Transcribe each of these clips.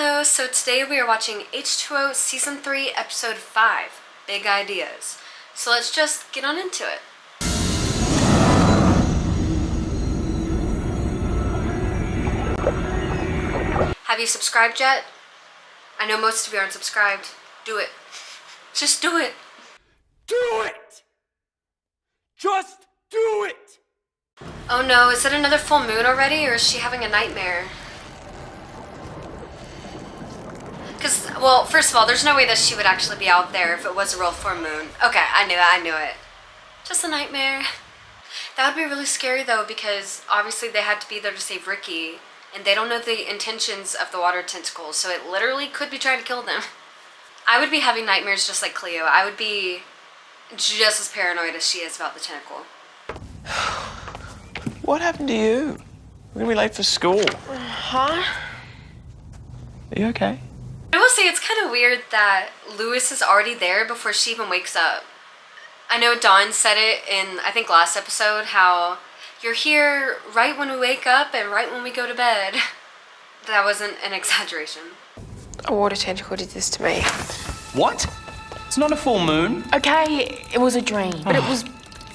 Hello, so today we are watching H2O Season 3, Episode 5, Big Ideas. So let's just get on into it. Have you subscribed yet? I know most of you aren't subscribed. Do it. Just do it. Do it! Just do it! Oh no, is it another full moon already, or is she having a nightmare? Because, well, first of all, there's no way that she would actually be out there if it was a real full moon. Okay, I knew it. Just a nightmare. That would be really scary though, because obviously they had to be there to save Rikki, and they don't know the intentions of the water tentacles, so it literally could be trying to kill them. I would be having nightmares just like Cleo. I would be just as paranoid as she is about the tentacle. What happened to you? We're gonna be late for school. Huh? Are you okay? I will say it's kind of weird that Lewis is already there before she even wakes up. I know Dawn said it in, I think, last episode, how you're here right when we wake up and right when we go to bed. That wasn't an exaggeration. A water tentacle did this to me. What? It's not a full moon. Okay, it was a dream, but it was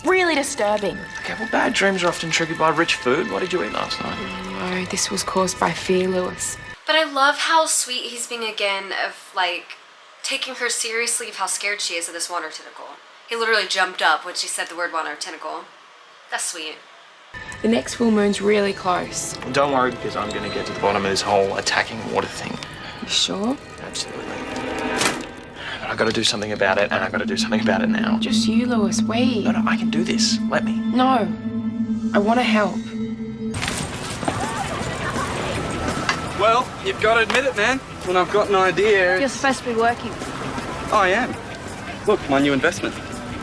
really disturbing. Okay, well, bad dreams are often triggered by rich food. What did you eat last night? No, this was caused by fear, Lewis. But I love how sweet he's being again of, like, taking her seriously of how scared she is of this water tentacle. He literally jumped up when she said the word water tentacle. That's sweet. The next full moon's really close. Don't worry, because I'm gonna get to the bottom of this whole attacking water thing. You sure? Absolutely. But I gotta do something about it, and I gotta do something about it now. Just you, Lewis. We. No, I can do this. Let me. No. I want to help. Well, you've got to admit it, man. When I've got an idea... You're supposed to be working. I am. Look, my new investment.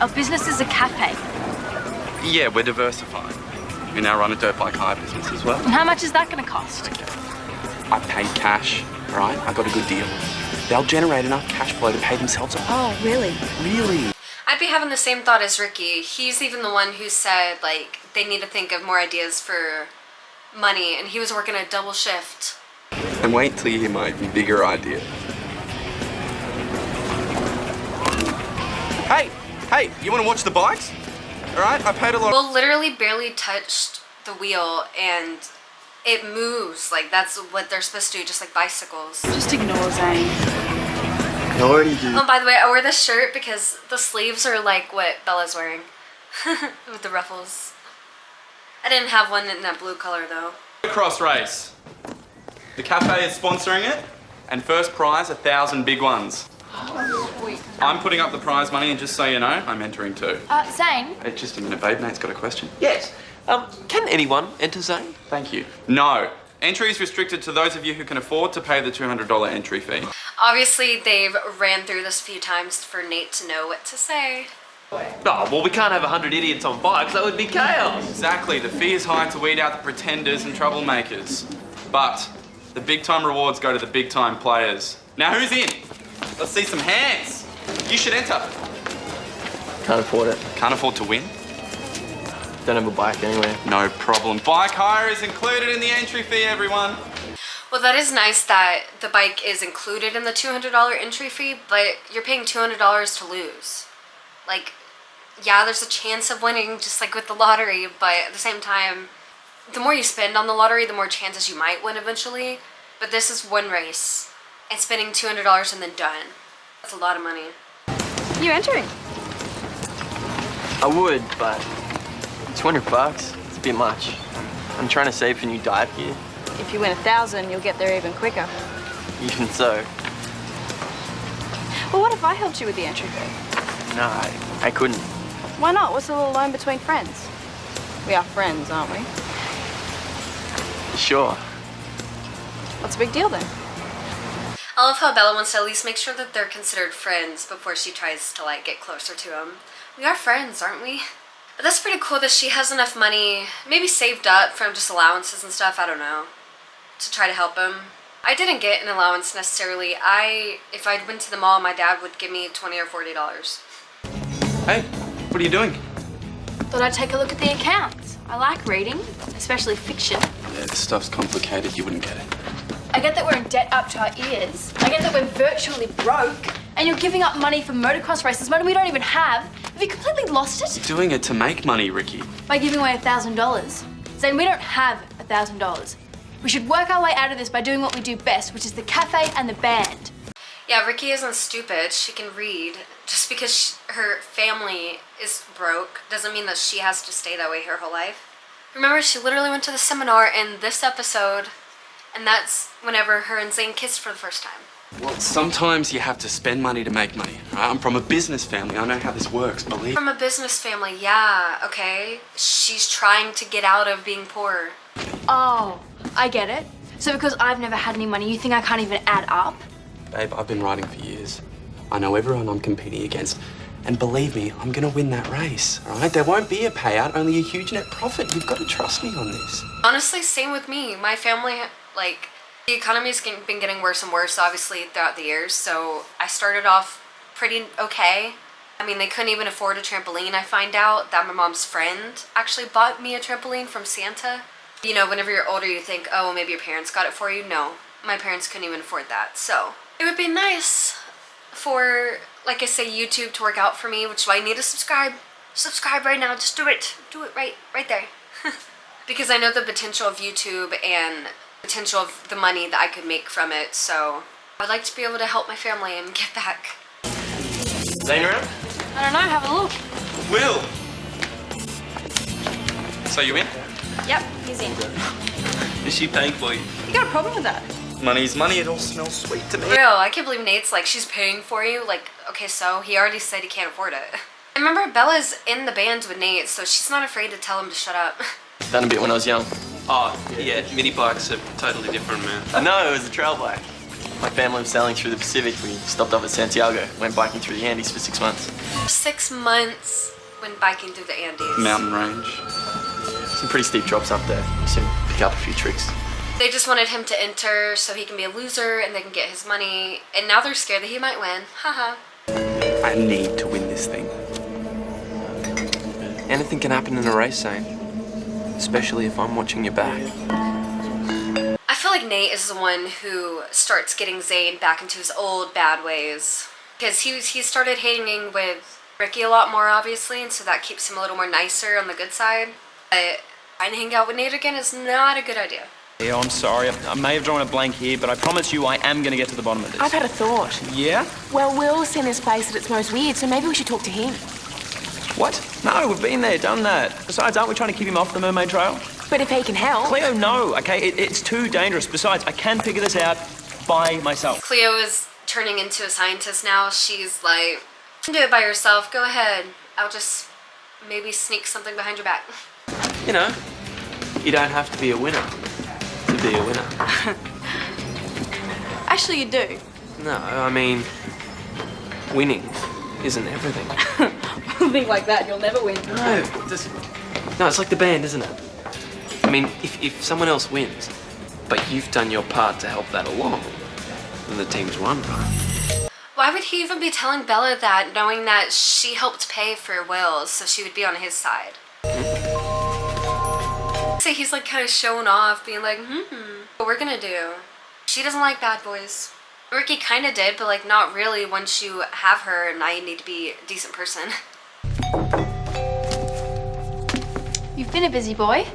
Our business is a cafe. Yeah, we're diversifying. We now run a dirt bike hire business as well. And how much is that going to cost? I paid cash, right? I got a good deal. They'll generate enough cash flow to pay themselves off. Oh, really? Really? I'd be having the same thought as Rikki. He's even the one who said, like, they need to think of more ideas for money, and he was working a double shift. And wait till you hear my even bigger idea. Hey, you want to watch the bikes? All right, I paid a lot. Will literally barely touched the wheel, and it moves. Like, that's what they're supposed to do, just like bicycles. Just ignore Zane. I already do. Oh, by the way, I wear this shirt because the sleeves are like what Bella's wearing. With the ruffles. I didn't have one in that blue color, though. Motocross race. The cafe is sponsoring it, and first prize, 1,000 big ones. Sweet. I'm putting up the prize money, and just so you know, I'm entering too. Zane? Hey, just a minute, babe. Nate's got a question. Yes. Can anyone enter Zane? Thank you. No. Entry is restricted to those of you who can afford to pay the $200 entry fee. Obviously, they've ran through this a few times for Nate to know what to say. Oh, well, we can't have 100 idiots on bikes. That would be chaos. Exactly. The fee is high to weed out the pretenders and troublemakers. But the big-time rewards go to the big-time players. Now, who's in? Let's see some hands. You should enter. Can't afford it. Can't afford to win? Don't have a bike anyway. No problem. Bike hire is included in the entry fee, everyone. Well, that is nice that the bike is included in the $200 entry fee, but you're paying $200 to lose. Like, yeah, there's a chance of winning, just like with the lottery, but at the same time, the more you spend on the lottery, the more chances you might win eventually. But this is one race, and spending $200 and then done. That's a lot of money. You entering? I would, but $200, it's a bit much. I'm trying to save for new dive gear. If you win 1,000, you'll get there even quicker. Even so. Well, what if I helped you with the entry fee? No, I couldn't. Why not? What's a little loan between friends? We are friends, aren't we? Sure. What's a big deal then? I love how Bella wants to at least make sure that they're considered friends before she tries to, like, get closer to him. We are friends, aren't we? But that's pretty cool that she has enough money, maybe saved up from just allowances and stuff, I don't know, to try to help him. I didn't get an allowance necessarily. If I went to the mall, my dad would give me $20 or $40. Hey, what are you doing? Thought I'd take a look at the accounts. I like reading, especially fiction. Yeah, this stuff's complicated. You wouldn't get it. I get that we're in debt up to our ears. I get that we're virtually broke. And you're giving up money for motocross races, money we don't even have. Have you completely lost it? Doing it to make money, Rikki. By giving away $1,000. Saying we don't have $1,000. We should work our way out of this by doing what we do best, which is the cafe and the band. Yeah, Rikki isn't stupid. She can read. Just because her family is broke doesn't mean that she has to stay that way her whole life. Remember, she literally went to the seminar in this episode, and that's whenever her and Zane kissed for the first time. Well, sometimes you have to spend money to make money, right? I'm from a business family. I know how this works, believe me. From a business family, yeah, okay. She's trying to get out of being poor. Oh, I get it. So because I've never had any money, you think I can't even add up? Babe, I've been riding for years. I know everyone I'm competing against. And believe me, I'm gonna win that race, all right? There won't be a payout, only a huge net profit. You've got to trust me on this. Honestly, same with me. My family, like, the economy's been getting worse and worse, obviously, throughout the years. So I started off pretty okay. I mean, they couldn't even afford a trampoline. I find out that my mom's friend actually bought me a trampoline from Santa. You know, whenever you're older, you think, oh, maybe your parents got it for you. No, my parents couldn't even afford that. So it would be nice for, like I say, YouTube to work out for me, which is why I need to subscribe. Subscribe right now. Just do it. Do it right there. Because I know the potential of YouTube and potential of the money that I could make from it. So I would like to be able to help my family and give back. Zane around? I don't know, have a look. Will! So you in? Yep, he's in. Is she paying for you? You got a problem with that? Money's money. It all smells sweet to me. Real, I can't believe Nate's like, she's paying for you. Like, okay, so he already said he can't afford it. I remember Bella's in the band with Nate, so she's not afraid to tell him to shut up. Done a bit when I was young. Oh, yeah, mini bikes are totally different, man. No, it was a trail bike. My family was sailing through the Pacific. We stopped off at Santiago, went biking through the Andes for 6 months. 6 months when biking through the Andes. Mountain range. Some pretty steep drops up there. You soon pick up a few tricks. They just wanted him to enter so he can be a loser and they can get his money. And now they're scared that he might win. Haha. I need to win this thing. Anything can happen in a race, Zane. Especially if I'm watching your back. I feel like Nate is the one who starts getting Zane back into his old bad ways. Because he started hanging with Rikki a lot more, obviously, and so that keeps him a little more nicer on the good side. But trying to hang out with Nate again is not a good idea. Yeah, I'm sorry. I may have drawn a blank here, but I promise you I am going to get to the bottom of this. I've had a thought. Yeah? Well, Will's seen this place at its most weird, so maybe we should talk to him. What? No, we've been there, done that. Besides, aren't we trying to keep him off the Mermaid Trail? But if he can help... Cleo, no, okay? It's too dangerous. Besides, I can figure this out by myself. Cleo is turning into a scientist now. She's like, you can do it by yourself. Go ahead. I'll just maybe sneak something behind your back. You know, you don't have to be a winner to be a winner. Actually, you do. No, I mean, winning isn't everything. Think like that, you'll never win. No, it's like the band, isn't it? I mean, if someone else wins, but you've done your part to help that along, then the team's won, right? Why would he even be telling Bella that, knowing that she helped pay for Will, so she would be on his side? So he's like kind of showing off, being like, what we're gonna do. She doesn't like bad boys. Rikki kind of did, but like not really once you have her, and now you need to be a decent person. You've been a busy boy.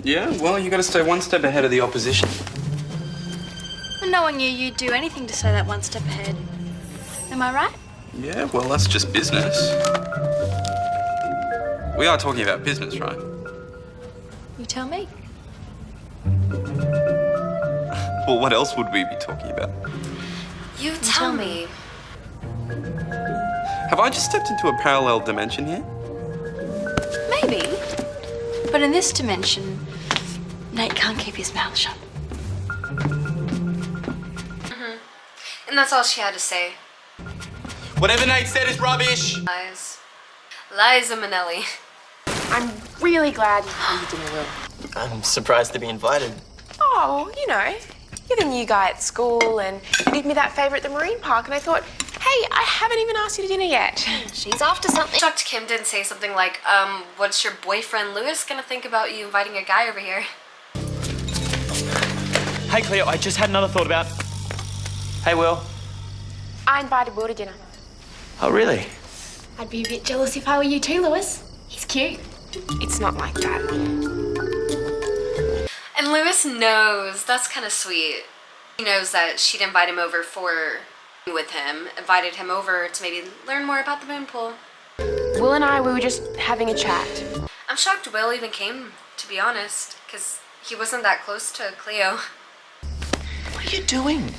Yeah, well, you got to stay one step ahead of the opposition. And knowing you, you'd do anything to stay that one step ahead. Am I right? Yeah, well, that's just business. We are talking about business, right? You tell me. Well, what else would we be talking about? You tell me. Have I just stepped into a parallel dimension here? Maybe. But in this dimension, Nate can't keep his mouth shut. And that's all she had to say. Whatever Nate said is rubbish. Lies. Liza Minnelli. I'm really glad you came to dinner, Will. I'm surprised to be invited. Oh, you know, you're the new guy at school and you did me that favour at the marine park and I thought, hey, I haven't even asked you to dinner yet. She's off to something. Shocked Kim didn't say something like, what's your boyfriend Lewis gonna think about you inviting a guy over here? Hey, Cleo, I just had another thought about... Hey, Will. I invited Will to dinner. Oh, really? I'd be a bit jealous if I were you too, Lewis. He's cute. It's not like that. And Lewis knows. That's kind of sweet. He knows that she'd invite him over with him, invited him over to maybe learn more about the moon pool. Will and I, we were just having a chat. I'm shocked Will even came, to be honest, because he wasn't that close to Cleo. What are you doing?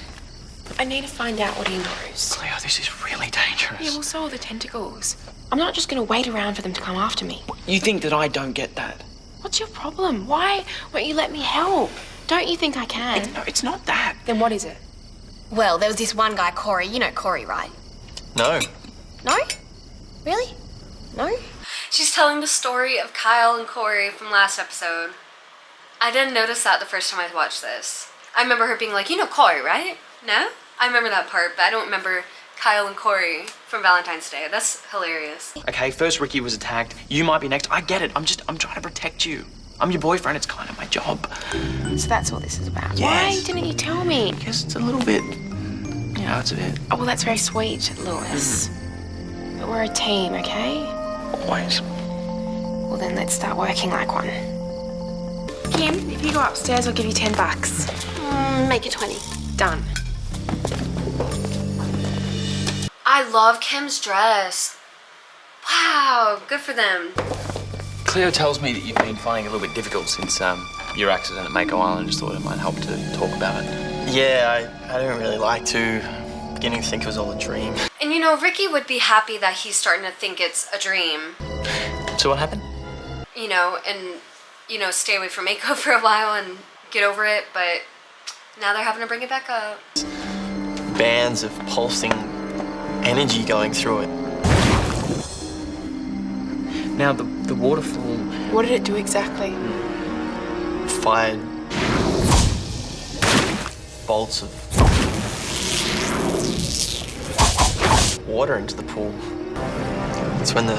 I need to find out what he knows. Cleo, this is really dangerous. Yeah, well, so are the tentacles. I'm not just going to wait around for them to come after me. You think that I don't get that? What's your problem? Why won't you let me help? Don't you think I can? No, it's not that. Then what is it? Well, there was this one guy, Corey. You know Corey, right? No. No? Really? No? She's telling the story of Kyle and Corey from last episode. I didn't notice that the first time I watched this. I remember her being like, you know Corey, right? No? I remember that part, but I don't remember Kyle and Corey from Valentine's Day. That's hilarious. Okay, first Rikki was attacked. You might be next. I get it. I'm trying to protect you. I'm your boyfriend. It's kind of my job. So that's what this is about. Yes. Why didn't you tell me? Because it's a little bit... You know, it's a bit... Oh, well, that's very sweet, Lewis. But we're a team, okay? Always. Well, then let's start working like one. Kim, if you go upstairs, I'll give you $10. Make it 20. Done. I love Kim's dress. Wow, good for them. Cleo tells me that you've been finding it a little bit difficult since your accident at Mako Island. Just thought it might help to talk about it. Yeah, I didn't really like to. Beginning to think it was all a dream. And you know, Rikki would be happy that he's starting to think it's a dream. So what happened? You know, and, you know, stay away from Mako for a while and get over it, but now they're having to bring it back up. Bands of pulsing energy going through it. Now, the waterfall... What did it do exactly? Fired bolts of water into the pool. It's when the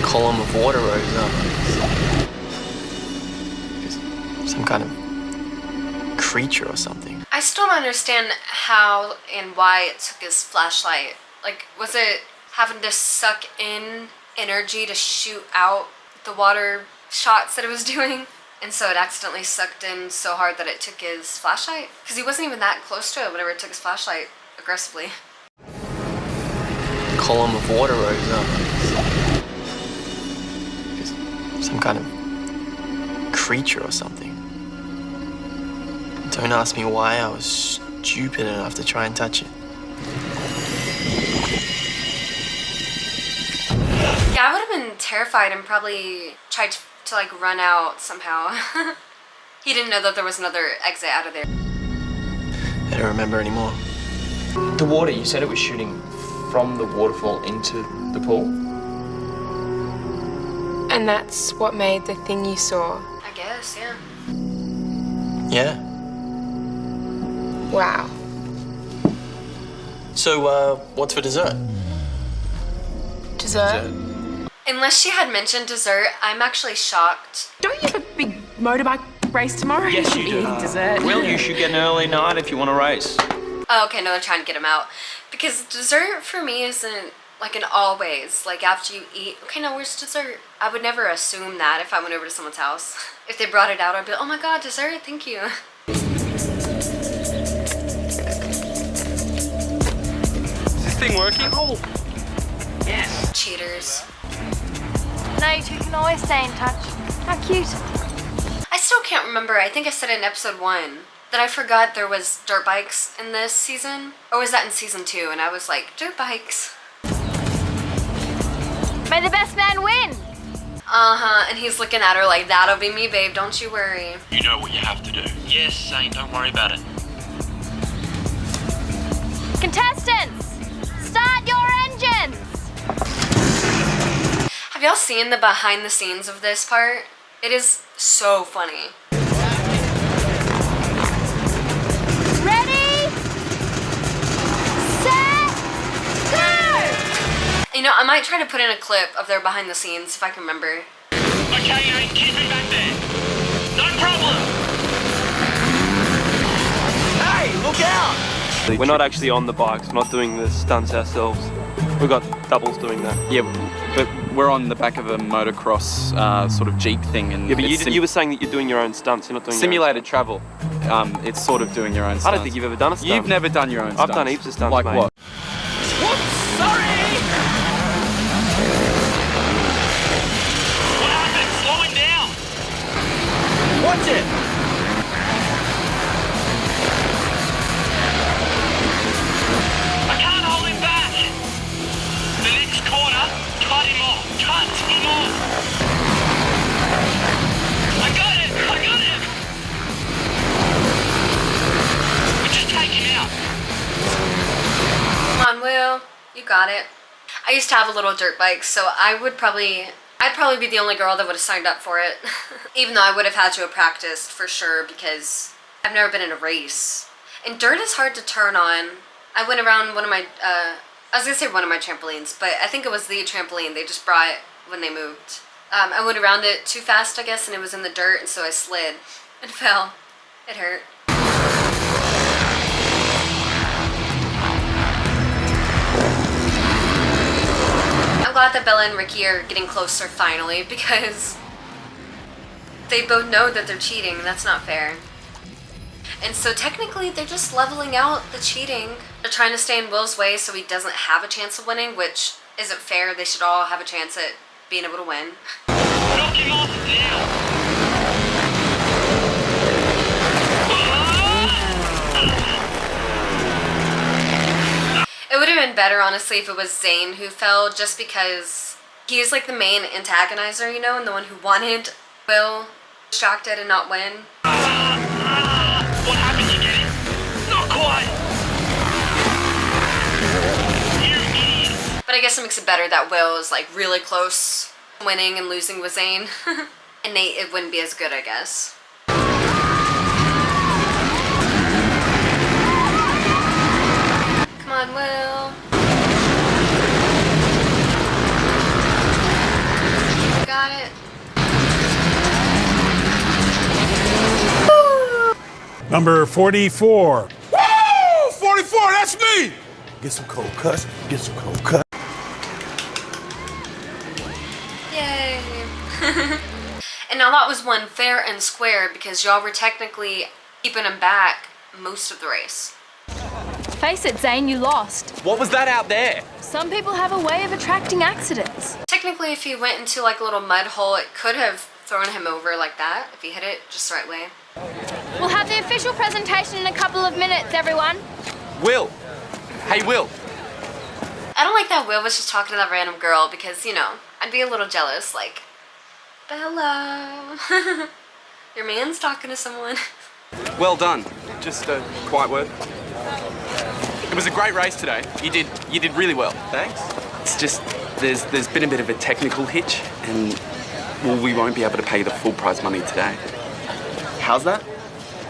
column of water rose up. Some kind of creature or something. I still don't understand how and why it took his flashlight. Like, was it having to suck in energy to shoot out the water shots that it was doing? And so it accidentally sucked in so hard that it took his flashlight? Because he wasn't even that close to it whenever it took his flashlight aggressively. Column of water rose up. Some kind of creature or something. Don't ask me why I was stupid enough to try and touch it. Yeah, I would have been terrified and probably tried to like run out somehow. He didn't know that there was another exit out of there. I don't remember anymore. The water, you said it was shooting from the waterfall into the pool? And that's what made the thing you saw. I guess, yeah. Yeah. Wow. So, what's for dessert? Dessert? Unless she had mentioned dessert, I'm actually shocked. Don't you have a big motorbike race tomorrow? Yes, you should be do. eating dessert. Will, you should get an early night if you want to race. Oh, okay, no, they're trying to get him out. Because dessert for me isn't like an always. Like after you eat, okay, now where's dessert? I would never assume that if I went over to someone's house. If they brought it out, I'd be like, oh my god, dessert, thank you. Is this thing working? Oh, Yes. Cheaters. No, you two can always stay in touch. How cute. I still can't remember. I think I said it in episode 1 that I forgot there was dirt bikes in this season. Or was that in season 2? And I was like, dirt bikes. May the best man win. Uh-huh. And he's looking at her like, that'll be me, babe. Don't you worry. You know what you have to do. Yes, Saint, don't worry about it. Contestants, start your engines. Have y'all seen the behind the scenes of this part? It is so funny. Ready, set, go! You know, I might try to put in a clip of their behind the scenes if I can remember. Okay, keep it back there. No problem. We're not actually on the bikes. We're not doing the stunts ourselves. We've got doubles doing that. Yeah, but we're on the back of a motocross sort of Jeep thing. And Yeah, but it's you were saying that you're doing your own stunts. You're not doing simulated travel. It's sort of doing your own stunts. I don't think you've ever done a stunt. You've never done your own stunts. I've done heaps of stunts, Like mate. what? Watch it! I can't hold him back! The next corner, cut him off! Cut him off! I got him! I got him! We just take him out. Come on, Will. You got it. I used to have a little dirt bike, so I'd probably be the only girl that would have signed up for it. Even though I would have had to have practiced for sure because I've never been in a race. And dirt is hard to turn on. I went around one of my, I was gonna say one of my trampolines, but I think it was the trampoline they just brought when they moved. I went around it too fast, I guess, and it was in the dirt, and so I slid and fell. It hurt. I'm glad that Bella and Rikki are getting closer finally because they both know that they're cheating and that's not fair. And so technically they're just leveling out the cheating. They're trying to stay in Will's way so he doesn't have a chance of winning, which isn't fair. They should all have a chance at being able to win. Knock him off now! It would have been better, honestly, if it was Zane who fell, just because he is like the main antagonizer, you know, and the one who wanted Will distracted and not win. What happened, you get it? Not quite! You idiot! But I guess it makes it better that Will is like really close, winning and losing with Zane. And Nate, it wouldn't be as good, I guess. Come on, Will. Got it. Number 44. Woo! 44, that's me! Get some cold cuts, get some cold cuts. Yay. And now that was one fair and square because y'all were technically keeping him back most of the race. Face it, Zane, you lost. What was that out there? Some people have a way of attracting accidents. Technically, if he went into like a little mud hole, it could have thrown him over like that if he hit it just the right way. We'll have the official presentation in a couple of minutes, everyone. Will. Hey, Will. I don't like that Will was just talking to that random girl because, you know, I'd be a little jealous, like, Bella, your man's talking to someone. Well done. Just a quiet word. It was a great race today. You did really well. Thanks. It's just there's been a bit of a technical hitch, and well, we won't be able to pay the full prize money today. How's that?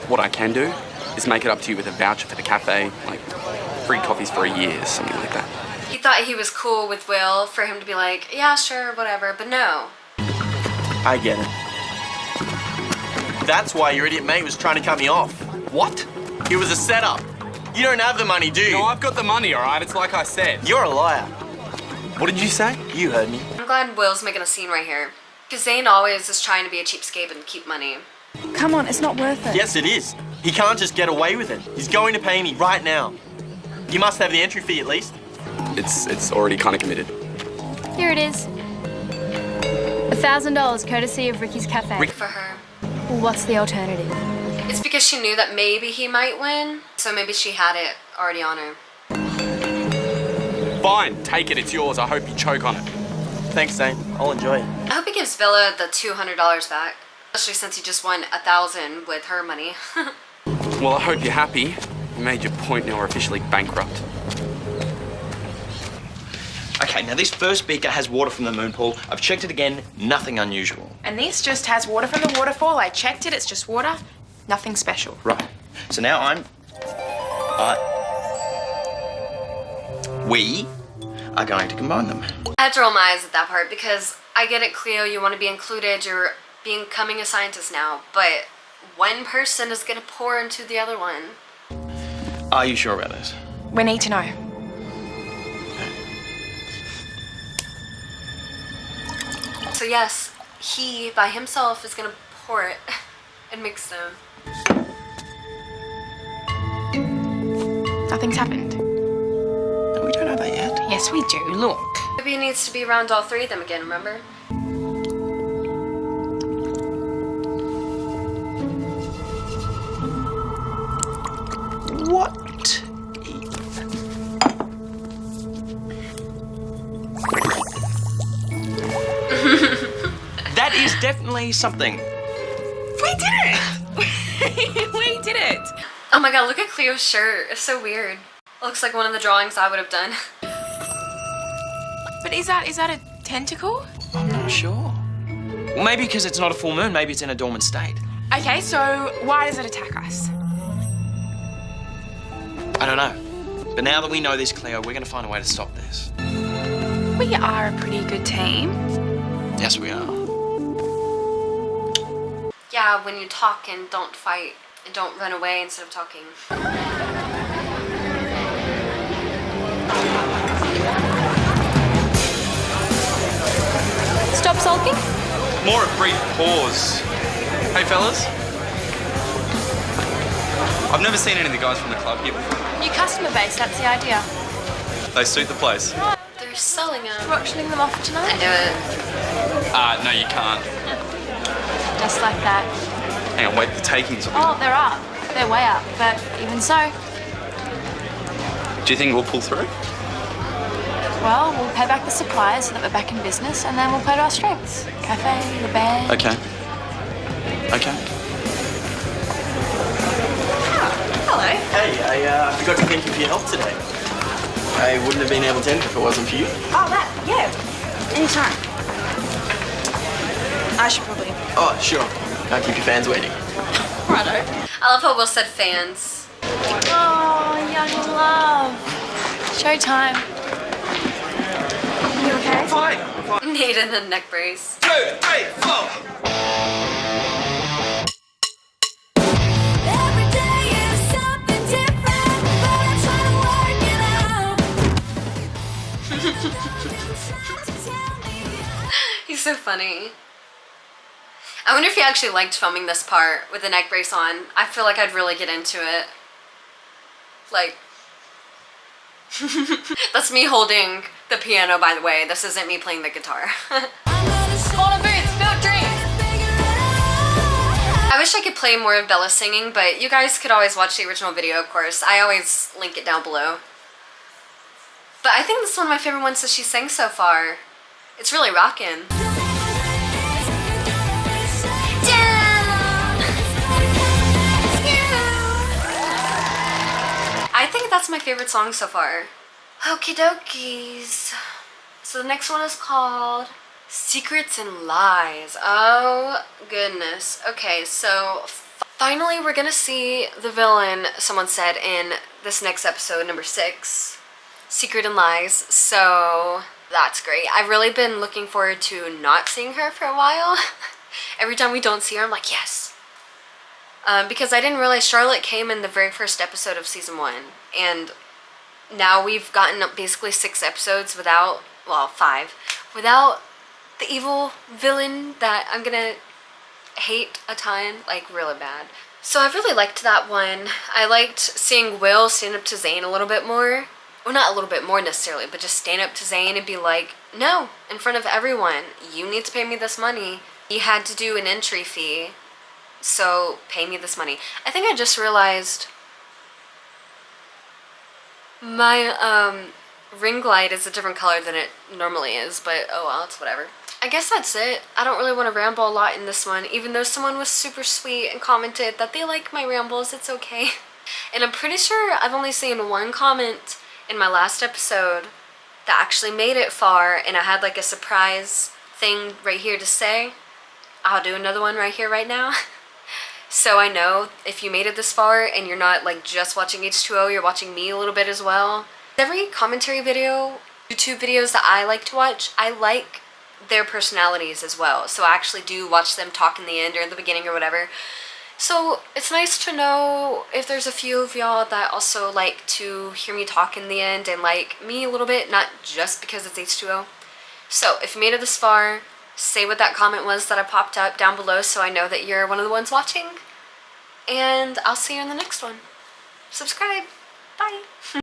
What I can do is make it up to you with a voucher for the cafe, like free coffees for a year, something like that. He thought he was cool with Will for him to be like, yeah, sure, whatever, but no. I get it. That's why your idiot mate was trying to cut me off. What? It was a setup. You don't have the money, do you? No, I've got the money, all right? It's like I said. You're a liar. What did you say? You heard me. I'm glad Will's making a scene right here. Because Zane always is trying to be a cheapskate and keep money. Come on, it's not worth it. Yes, it is. He can't just get away with it. He's going to pay me right now. You must have the entry fee at least. It's already kind of committed. Here it is. $1,000 courtesy of Rikki's Cafe. For her. Well, what's the alternative? It's because she knew that maybe he might win, so maybe she had it already on her. Fine, take it, it's yours. I hope you choke on it. Thanks, Zane. I'll enjoy it. I hope he gives Bella the $200 back, especially since he just won $1,000 with her money. Well, I hope you're happy. You made your point, now we're officially bankrupt. Okay, now this first beaker has water from the moon pool. I've checked it again, nothing unusual. And this just has water from the waterfall. I checked it, it's just water. Nothing special. Right. So now we are going to combine them. I had to roll my eyes at that part because I get it, Cleo, you want to be included, you're becoming a scientist now, but one person is going to pour into the other one. Are you sure about this? We need to know. So yes, he by himself is gonna pour it and mix them. Nothing's happened. No, we don't know that yet. Yes, we do. Look. Maybe he needs to be around all three of them again, remember? What? That is definitely something. We did it! We did it! Oh my god, look at Cleo's shirt. It's so weird. Looks like one of the drawings I would have done. But is that a tentacle? I'm not sure. Well, maybe because it's not a full moon, maybe it's in a dormant state. Okay, so why does it attack us? I don't know. But now that we know this, Cleo, we're going to find a way to stop this. We are a pretty good team. Yes, we are. Yeah, when you talk and don't fight and don't run away instead of talking. Stop sulking? More a brief pause. Hey fellas. I've never seen any of the guys from the club here before. New customer base, that's the idea. They suit the place. They're selling them. We're auctioning them off tonight. I knew it. No you can't. Just like that. Hang on, wait, the takings will be... Oh, they're up. They're way up, but even so. Do you think we'll pull through? Well, we'll pay back the suppliers so that we're back in business, and then we'll play to our strengths. Cafe, the band. Okay. Okay. Hello. Hey, I forgot to thank you for your help today. I wouldn't have been able to enter if it wasn't for you. Oh, that, yeah. Anytime. I should probably. Oh, sure. Can't keep your fans waiting. Righto. I love how Will said fans. Oh, young love. Showtime. You okay? Fine. Nate in a neck brace. 2, 3, 4. He's so funny. I wonder if he actually liked filming this part with the neck brace on. I feel like I'd really get into it. Like, that's me holding the piano, by the way. This isn't me playing the guitar. Corner boots, built dreams. I wish I could play more of Bella singing, but you guys could always watch the original video, of course. I always link it down below. But I think this is one of my favorite ones that she sang so far. It's really rockin'. I think that's my favorite song so far. Okie dokies. So the next one is called Secrets and Lies. Oh goodness. Okay, so finally we're gonna see the villain, someone said, in this next episode, number 6. Secret and Lies. So that's great. I've really been looking forward to not seeing her for a while. Every time we don't see her, I'm like, yes. Because I didn't realize Charlotte came in the very first episode of season 1. And now we've gotten basically 6 episodes without, well, 5, without the evil villain that I'm gonna hate a ton, like really bad. So I really liked that one. I liked seeing Will stand up to Zayn a little bit more. Well, not a little bit more necessarily, but just stand up to Zayn and be like, no, in front of everyone, you need to pay me this money. He had to do an entry fee, so pay me this money. I think I just realized my ring light is a different color than it normally is, but oh well, it's whatever. I guess that's it. I don't really want to ramble a lot in this one, even though someone was super sweet and commented that they like my rambles, it's okay. And I'm pretty sure I've only seen one comment in my last episode that actually made it far, and I had like a surprise thing right here to say. I'll do another one right here, right now. So I know if you made it this far and you're not like just watching H2O, you're watching me a little bit as well. Every commentary video, YouTube videos that I like to watch, I like their personalities as well. So I actually do watch them talk in the end or in the beginning or whatever. So it's nice to know if there's a few of y'all that also like to hear me talk in the end and like me a little bit, not just because it's H2O. So if you made it this far, say what that comment was that I popped up down below so I know that you're one of the ones watching. And I'll see you in the next one. Subscribe. Bye.